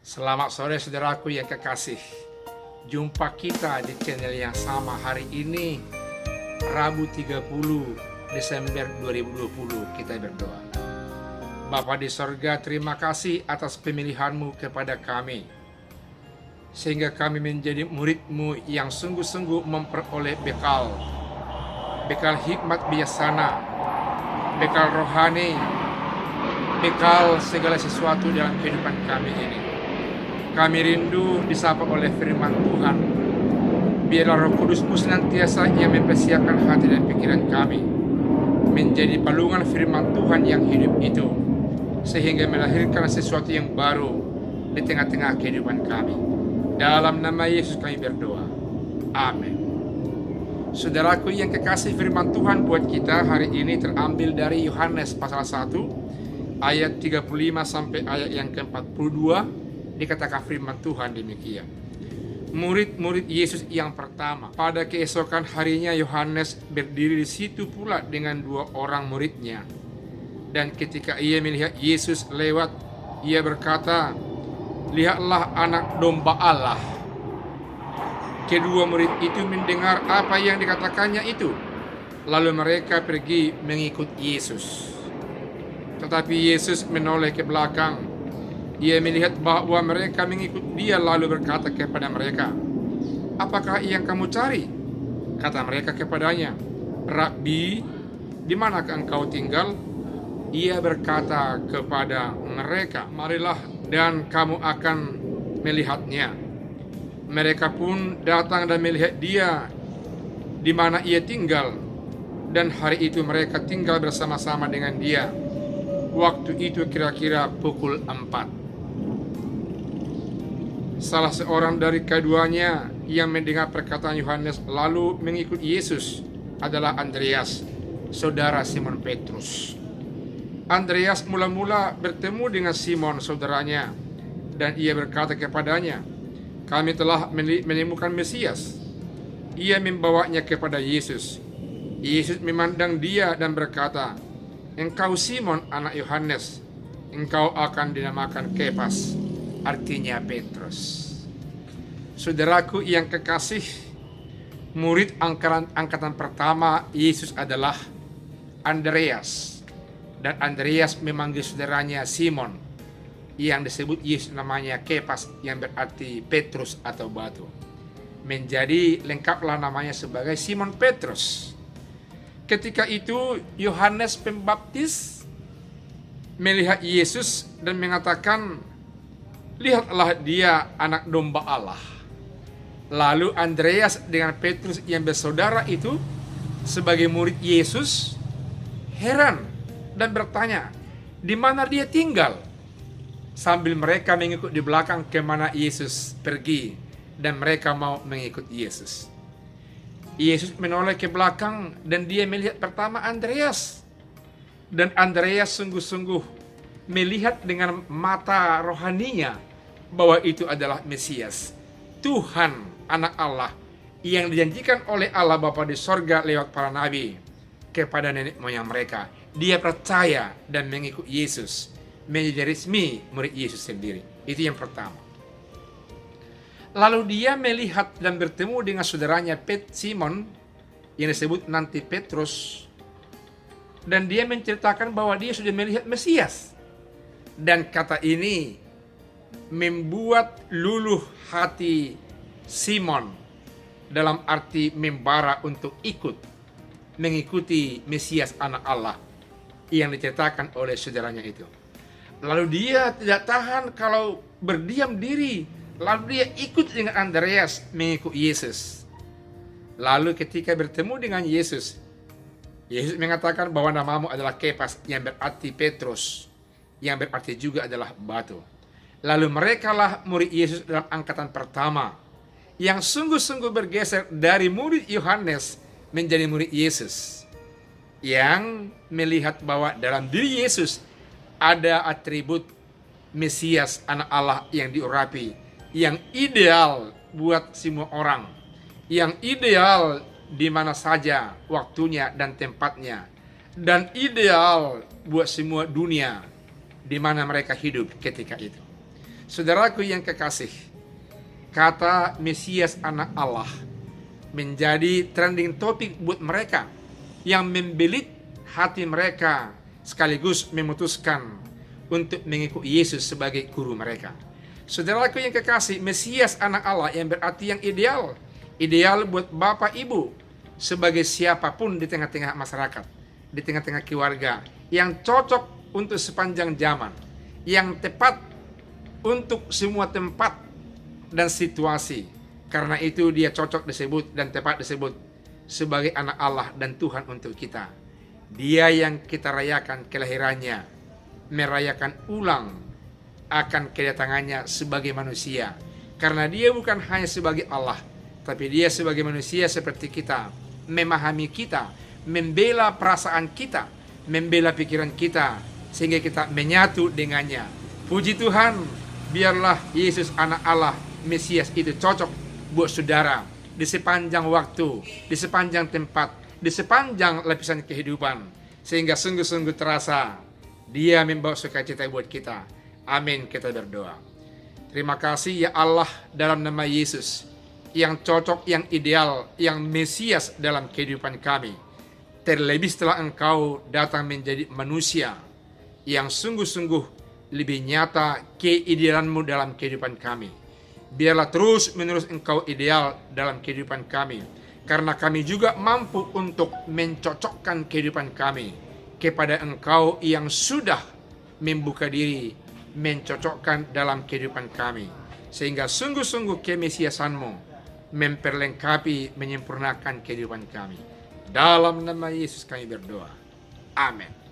Selamat sore saudaraku yang kekasih. Jumpa kita di channel yang sama hari ini, Rabu 30 Desember 2020. Kita berdoa. Bapa di sorga, terima kasih atas pemilihan-Mu kepada kami, sehingga kami menjadi murid-Mu yang sungguh-sungguh memperoleh bekal hikmat bijaksana, bekal rohani, bekal segala sesuatu dalam kehidupan kami ini. Kami rindu disapa oleh firman Tuhan. Biarlah Roh Kudus-Mu senantiasa yang mempersiapkan hati dan pikiran kami menjadi palungan firman Tuhan yang hidup itu, sehingga melahirkan sesuatu yang baru di tengah-tengah kehidupan kami. Dalam nama Yesus kami berdoa. Amin. Saudaraku yang kekasih, firman Tuhan buat kita hari ini terambil dari Yohanes pasal 1 ayat 35 sampai ayat yang ke-42. Dikatakan firman Tuhan demikian. Murid-murid Yesus yang pertama. Pada keesokan harinya Yohanes berdiri di situ pula dengan 2 orang muridnya. Dan ketika ia melihat Yesus lewat, ia berkata, "Lihatlah anak domba Allah." Kedua murid itu mendengar apa yang dikatakannya itu, lalu mereka pergi mengikut Yesus. Tetapi Yesus menoleh ke belakang. Ia melihat bahwa mereka mengikut Dia, lalu berkata kepada mereka, "Apakah yang kamu cari?" Kata mereka kepadanya, "Rabbi, di manakah engkau tinggal?" Ia berkata kepada mereka, "Marilah dan kamu akan melihatnya." Mereka pun datang dan melihat Dia di mana Ia tinggal, dan hari itu mereka tinggal bersama-sama dengan Dia. Waktu itu kira-kira pukul 4. Salah seorang dari keduanya yang mendengar perkataan Yohanes lalu mengikut Yesus adalah Andreas, saudara Simon Petrus. Andreas mula-mula bertemu dengan Simon saudaranya, dan ia berkata kepadanya, "Kami telah menemukan Mesias." Ia membawanya kepada Yesus. Yesus memandang dia dan berkata, "Engkau Simon anak Yohanes, engkau akan dinamakan Kefas," artinya Petrus. Saudaraku yang kekasih, murid angkatan pertama Yesus adalah Andreas. Dan Andreas memanggil saudaranya Simon, yang disebut Yesus namanya Kefas, yang berarti Petrus atau batu. Menjadi lengkaplah namanya sebagai Simon Petrus. Ketika itu Yohanes Pembaptis melihat Yesus dan mengatakan, "Lihatlah Dia anak domba Allah." Lalu Andreas dengan Petrus yang bersaudara itu sebagai murid Yesus heran dan bertanya, "Di mana Dia tinggal?" Sambil mereka mengikut di belakang kemana Yesus pergi, dan mereka mau mengikut Yesus. Yesus menoleh ke belakang dan Dia melihat pertama Andreas. Dan Andreas sungguh-sungguh melihat dengan mata rohaninya bahwa itu adalah Mesias, Tuhan anak Allah yang dijanjikan oleh Allah Bapa di sorga lewat para nabi kepada nenek moyang mereka. Dia percaya dan mengikut Yesus, menjadi resmi murid Yesus sendiri. Itu yang pertama. Lalu dia melihat dan bertemu dengan saudaranya Simon yang disebut nanti Petrus, dan dia menceritakan bahwa dia sudah melihat Mesias. Dan kata ini membuat luluh hati Simon, dalam arti membara untuk ikut mengikuti Mesias anak Allah yang diceritakan oleh saudaranya itu. Lalu dia tidak tahan kalau berdiam diri, lalu dia ikut dengan Andreas mengikut Yesus. Lalu ketika bertemu dengan Yesus, Yesus mengatakan bahwa namamu adalah Kefas, yang berarti Petrus, yang berarti juga adalah batu. Lalu merekalah murid Yesus dalam angkatan pertama yang sungguh-sungguh bergeser dari murid Yohanes menjadi murid Yesus, yang melihat bahwa dalam diri Yesus ada atribut Mesias anak Allah yang diurapi, yang ideal buat semua orang, yang ideal di mana saja waktunya dan tempatnya, dan ideal buat semua dunia di mana mereka hidup ketika itu. Saudaraku yang kekasih, kata Mesias anak Allah menjadi trending topik buat mereka yang membelit hati mereka sekaligus memutuskan untuk mengikuti Yesus sebagai guru mereka. Saudaraku yang kekasih, Mesias anak Allah yang berarti yang ideal. Ideal buat Bapak Ibu sebagai siapapun di tengah-tengah masyarakat, di tengah-tengah keluarga, yang cocok untuk sepanjang zaman, yang tepat untuk semua tempat dan situasi. Karena itu dia cocok disebut dan tepat disebut sebagai anak Allah dan Tuhan untuk kita. Dia yang kita rayakan kelahirannya, merayakan ulang akan kedatangannya sebagai manusia. Karena dia bukan hanya sebagai Allah, tapi dia sebagai manusia seperti kita, memahami kita, membela perasaan kita, membela pikiran kita, sehingga kita menyatu dengannya. Puji Tuhan, biarlah Yesus anak Allah, Mesias itu cocok buat saudara di sepanjang waktu, di sepanjang tempat, di sepanjang lapisan kehidupan, sehingga sungguh-sungguh terasa dia membawa sukacita buat kita. Amin, kita berdoa. Terima kasih ya Allah, dalam nama Yesus yang cocok, yang ideal, yang Mesias dalam kehidupan kami. Terlebih setelah Engkau datang menjadi manusia yang sungguh-sungguh lebih nyata keidealan-Mu dalam kehidupan kami. Biarlah terus menerus Engkau ideal dalam kehidupan kami, karena kami juga mampu untuk mencocokkan kehidupan kami kepada Engkau yang sudah membuka diri, mencocokkan dalam kehidupan kami, sehingga sungguh-sungguh kemesiasan-Mu memperlengkapi, menyempurnakan kehidupan kami. Dalam nama Yesus kami berdoa. Amin.